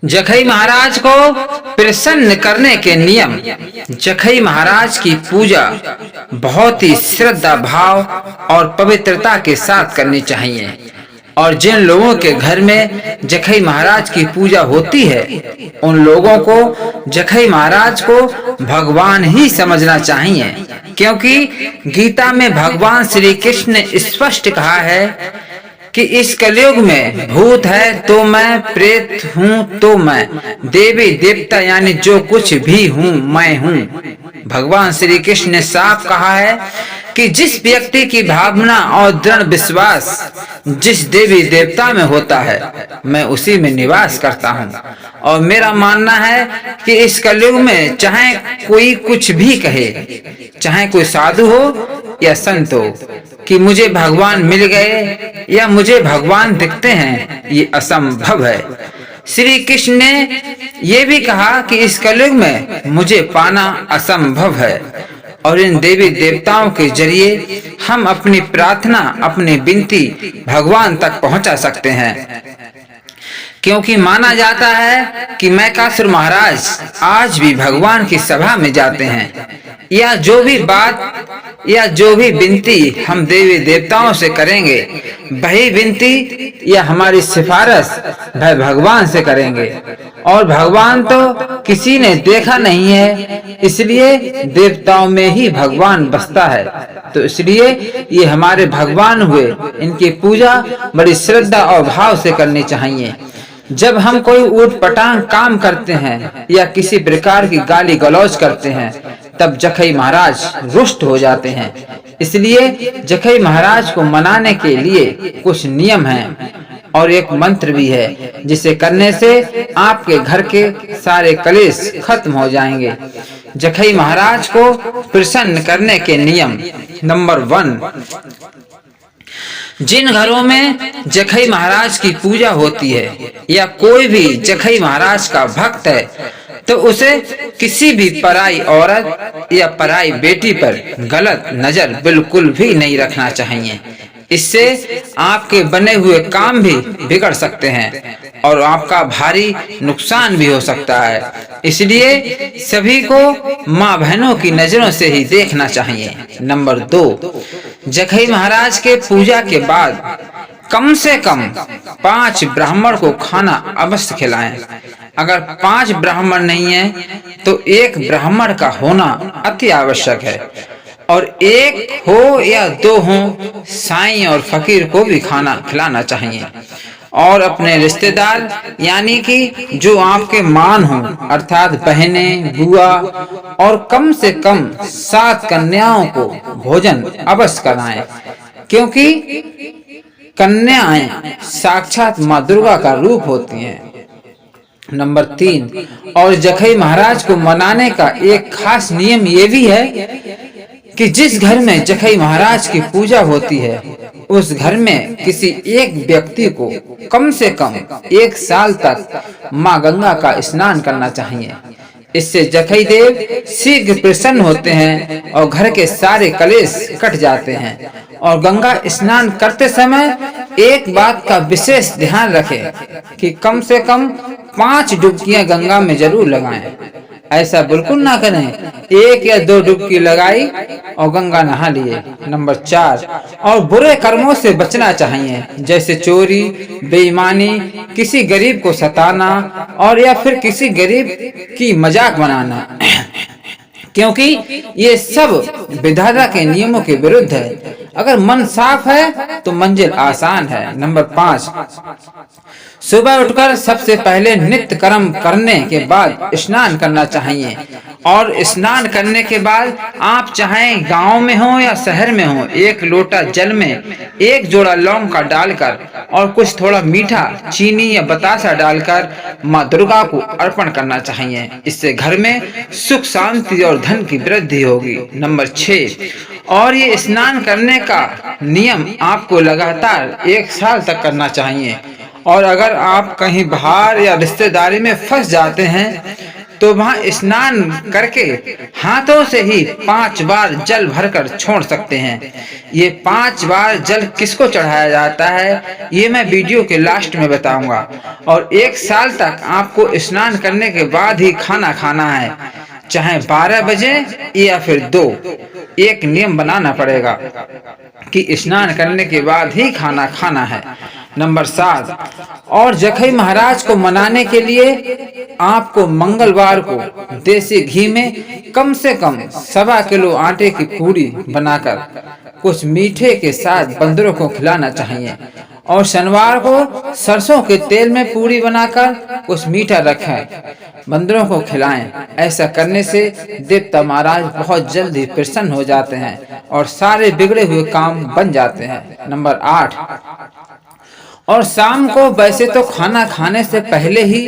जखई महाराज को प्रसन्न करने के नियम। जखई महाराज की पूजा बहुत ही श्रद्धा भाव और पवित्रता के साथ करनी चाहिए और जिन लोगों के घर में जखई महाराज की पूजा होती है उन लोगों को जखई महाराज को भगवान ही समझना चाहिए, क्योंकि गीता में भगवान श्री कृष्ण ने स्पष्ट कहा है कि इस कलयुग में भूत है तो मैं, प्रेत हूँ तो मैं, देवी देवता यानी जो कुछ भी हूँ मैं हूँ। भगवान श्री कृष्ण ने साफ कहा है कि जिस व्यक्ति की भावना और दृढ़ विश्वास जिस देवी देवता में होता है मैं उसी में निवास करता हूँ। और मेरा मानना है कि इस कलयुग में चाहे कोई कुछ भी कहे, चाहे कोई साधु हो या संत हो, कि मुझे भगवान मिल गए या मुझे भगवान दिखते हैं, ये असंभव है। श्री कृष्ण ने ये भी कहा कि इस कलयुग में मुझे पाना असंभव है और इन देवी देवताओं के जरिए हम अपनी प्रार्थना, अपनी विनती भगवान तक पहुंचा सकते हैं, क्योंकि माना जाता है कि मैकासुर महाराज आज भी भगवान की सभा में जाते हैं या जो भी बात या जो भी विनती हम देवी देवताओं से करेंगे वही विनती या हमारी सिफारिश वह भगवान से करेंगे। और भगवान तो किसी ने देखा नहीं है, इसलिए देवताओं में ही भगवान बसता है, तो इसलिए ये हमारे भगवान हुए, इनकी पूजा बड़ी श्रद्धा और भाव से करनी चाहिए। जब हम कोई ऊटपटांग काम करते हैं या किसी प्रकार की गाली गलौज करते हैं तब जखई महाराज रुष्ट हो जाते हैं। इसलिए जखई महाराज को मनाने के लिए कुछ नियम हैं और एक मंत्र भी है जिसे करने से आपके घर के सारे कलेश खत्म हो जाएंगे। जखई महाराज को प्रसन्न करने के नियम। नंबर 1, जिन घरों में जखई महाराज की पूजा होती है या कोई भी जखई महाराज का भक्त है तो उसे किसी भी पराई औरत या पराई बेटी पर गलत नजर बिल्कुल भी नहीं रखना चाहिए। इससे आपके बने हुए काम भी बिगड़ सकते हैं और आपका भारी नुकसान भी हो सकता है। इसलिए सभी को माँ बहनों की नजरों से ही देखना चाहिए। नंबर 2, जखई महाराज के पूजा के बाद कम से कम 5 ब्राह्मण को खाना अवश्य खिलाएं। अगर 5 ब्राह्मण नहीं है तो 1 ब्राह्मण का होना अति आवश्यक है और 1 हो या 2 हो, साईं और फकीर को भी खाना खिलाना चाहिए। और अपने रिश्तेदार यानी कि जो आपके मान हो अर्थात बहने, बुआ और कम से कम 7 कन्याओं को भोजन अवश्य कराएं, क्योंकि कन्याएं साक्षात माँ दुर्गा का रूप होती हैं। नंबर 3, और जखई महाराज को मनाने का एक खास नियम ये भी है कि जिस घर में जखई महाराज की पूजा होती है उस घर में किसी एक व्यक्ति को कम से कम 1 साल तक माँ गंगा का स्नान करना चाहिए। इससे जखई देव शीघ्र प्रसन्न होते हैं और घर के सारे कलेश कट जाते हैं। और गंगा स्नान करते समय एक बात का विशेष ध्यान रखें कि कम से कम 5 डुबकियां गंगा में जरूर लगाएं। ऐसा बिल्कुल ना करें 1 या 2 डुबकी लगाई और गंगा नहा लिए। नंबर 4, और बुरे कर्मों से बचना चाहिए, जैसे चोरी, बेईमानी, किसी गरीब को सताना और या फिर किसी गरीब की मजाक बनाना, क्योंकि ये सब विधाता के नियमों के विरुद्ध है। अगर मन साफ है तो मंजिल आसान है। नंबर 5, सुबह उठकर सबसे पहले नित्य कर्म करने के बाद स्नान करना चाहिए और स्नान करने के बाद आप चाहे गांव में हो या शहर में हो 1 लोटा जल में 1 जोड़ा लौंग का डालकर और कुछ थोड़ा मीठा, चीनी या बतासा डालकर माँ दुर्गा को अर्पण करना चाहिए। इससे घर में सुख, शांति और धन की वृद्धि होगी। नंबर 6, और ये स्नान करने का नियम आपको लगातार 1 साल तक करना चाहिए। और अगर आप कहीं बाहर या रिश्तेदारी में फंस जाते हैं तो वहां स्नान करके हाथों से ही 5 बार जल भरकर छोड़ सकते हैं। ये 5 बार जल किसको चढ़ाया जाता है ये मैं वीडियो के लास्ट में बताऊंगा। और 1 साल तक आपको स्नान करने के बाद ही खाना खाना है, चाहे 12 बजे या फिर 2। एक नियम बनाना पड़ेगा कि स्नान करने के बाद ही खाना खाना है। नंबर 7, और जखई महाराज को मनाने के लिए आपको मंगलवार को देसी घी में कम से कम 1.25 किलो आटे की पूरी बनाकर कुछ मीठे के साथ बंदरों को खिलाना चाहिए। और शनिवार को सरसों के तेल में पूरी बनाकर कुछ मीठा रखें, बंदरों को खिलाएं। ऐसा करने से देवता महाराज बहुत जल्दी प्रसन्न हो जाते हैं और सारे बिगड़े हुए काम बन जाते हैं। नंबर 8, और शाम को वैसे तो खाना खाने से पहले ही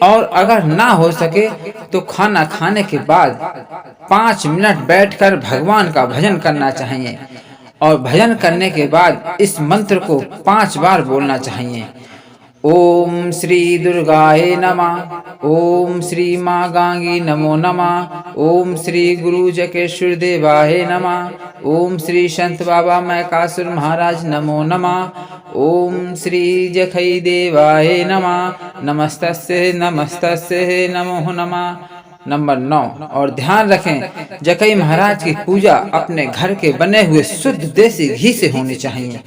और अगर ना हो सके तो खाना खाने के बाद 5 मिनट बैठकर भगवान का भजन करना चाहिए। और भजन करने के बाद इस मंत्र को 5 बार बोलना चाहिए। ओम श्री दुर्गाय नमः, ओम श्री माँ गांगी नमो नमः, ओम श्री गुरु जकेश्वर देवाय नमः, ओम श्री संत बाबा मैकासुर महाराज नमो नमः, ओम श्री जखई देवाय नमः, नमस्तस्ये नमस्तस्ये नमो नमः। नंबर 9, और ध्यान रखें जखई महाराज की पूजा अपने घर के बने हुए शुद्ध देसी घी से होनी चाहिए।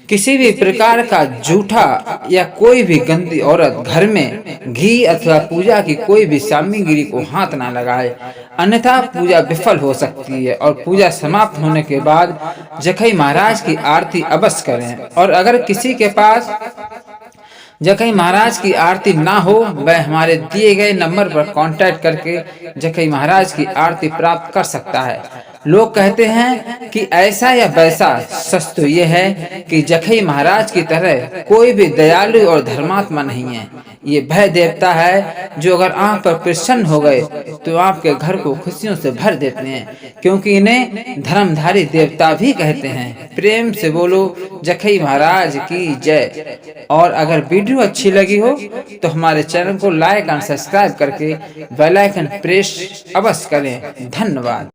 किसी भी प्रकार का जूठा या कोई भी गंदी औरत घर में घी अथवा पूजा की कोई भी सामग्री को हाथ ना लगाए, अन्यथा पूजा विफल हो सकती है। और पूजा समाप्त होने के बाद जखई महाराज की आरती अवश्य करें। और अगर किसी के पास जखई महाराज की आरती ना हो, वह हमारे दिए गए नंबर पर कांटेक्ट करके जखई महाराज की आरती प्राप्त कर सकता है। लोग कहते हैं कि ऐसा या वैसा, सच तो यह है कि जखई महाराज की तरह कोई भी दयालु और धर्मात्मा नहीं है। ये भय देवता है जो अगर आप पर प्रसन्न हो गए तो आपके घर को खुशियों से भर देते हैं, क्योंकि इन्हें धर्मधारी देवता भी कहते हैं। प्रेम से बोलो जखई महाराज की जय। और अगर वीडियो अच्छी लगी हो तो हमारे चैनल को लाइक और सब्सक्राइब करके बेल आइकन प्रेस अवश्य करें। धन्यवाद।